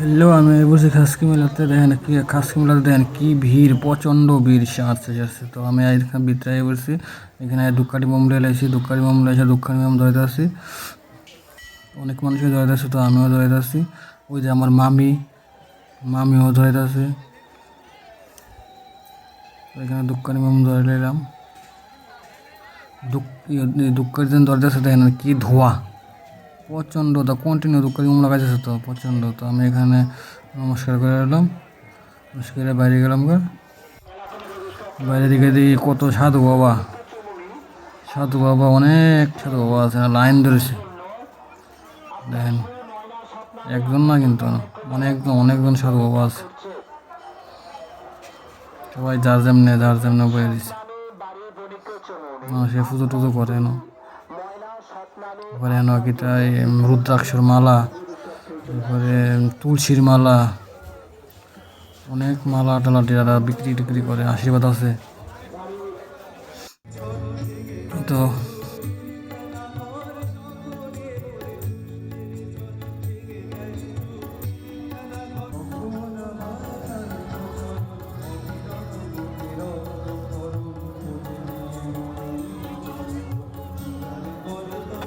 Hello, আমি বসে খাসকি মেলাতে দেখেন কি খাসকি মেলাতে দেখেন কি ভিড়, প্রচণ্ড ভিড় আসছে আসছে। তো আমি এখানে ভিতরে বলছি, এখানে দুকাটি মোম লেছি, দুকাটি মোম লেছে, দুকাটি মোম ধরে আসছি, অনেক মানুষই ধরে আসছে, তো আমিও ধরে আসছি। ওই যে আমার মামিও ধরে আছে, এখানে দুকাটি মোম ধরে নিলাম। দুকাটি দিন ধরে আসছে, দেখেন কি ধোয়া, প্রচণ্ড, তো কন্টিনিউ দুকাটি মোম লাগাইছে, তো প্রচণ্ড। তো আমি এখানে নমস্কার করে এলাম, নমস্কার বাইরে গেলাম। বাইরে দিকে দেখি কত সাধু বাবা, অনেক সাধু বাবা আছে, লাইন ধরেছে। দেখেন একজন না, কিন্তু অনেকজন সাধু বাবা আছে, সবাই যার যেমনে বয়ে দিচ্ছে। সে পুজো টুজো করে কিটাই রুদ্রাক্ষর মালা, তারপরে তুলসীর মালা, অনেক মালা টালা যারা বিক্রি টিক্রি করে, আশীর্বাদ আছে। তো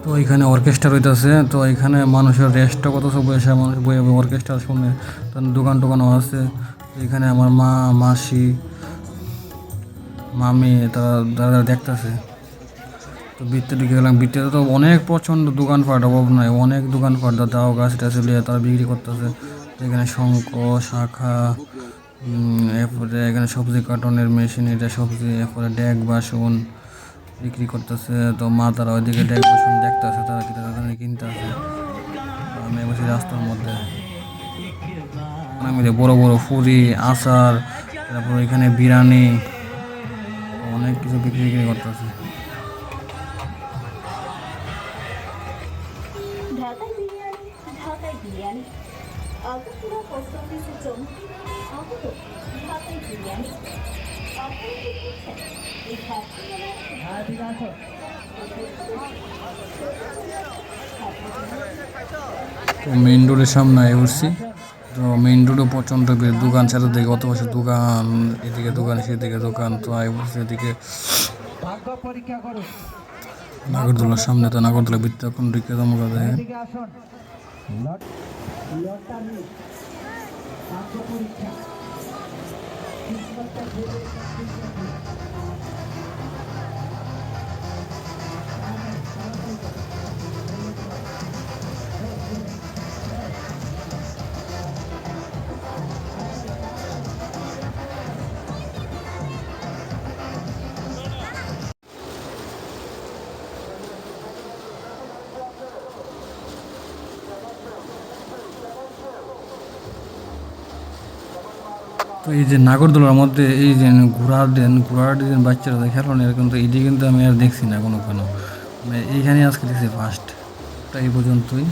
তো এখানে অর্কেস্ট্রা হইতেছে, তো এখানে মানুষের রেস্টটা কত সব বসে, মানুষ বই অর্কেস্ট্রা শুনে, দোকান টোকানও আছে। এখানে আমার মাসি, মামি তারা দেখতেছে। তো বৃত্তে ঢুকে গেলাম, বৃত্তে তো অনেক প্রচণ্ড দোকানপাট, অভাব নাই, অনেক দোকানপাট, দাও গাছ টাছ লিয়ে তারা বিক্রি করতেছে। এখানে শঙ্খ, শাখা, এরপরে এখানে সবজি কার্টনের মেশিন, এটা সবজি, এরপরে ডেক বাসন বিক্রি করতেছে। তো মা তারা ওইদিকে ডেক বাসন দেখতেছে, তারা কিনতে আছে। আমি বসে রাস্তার মধ্যে, বড় বড় ফুরি, আচার, তারপর এখানে বিরিয়ানি, অনেক কিছু বিক্রি করতেছে। তো মেইন রোডের সামনে উঠছি, তো মেইন রোডে প্রচণ্ড ভিড়, দোকান ছাড়া দেখে অত বছর দোকান, এদিকে দোকান সেদিকে দোকান। তো আই বলছি এদিকে নাগরদোলার সামনে, তো নাগরদোলা বৃত্তি এখন ঢুকে জমা দেখেন। তো এই যে নাগরদোলার মধ্যে এই যে ঘোড়ার ডিজাইন বাচ্চারা খেলো না, এরকম তো এটি কিন্তু আমি আর দেখছি না কোনো, মানে এইখানে আজকে দেখছি ফার্স্ট। এই পর্যন্তই।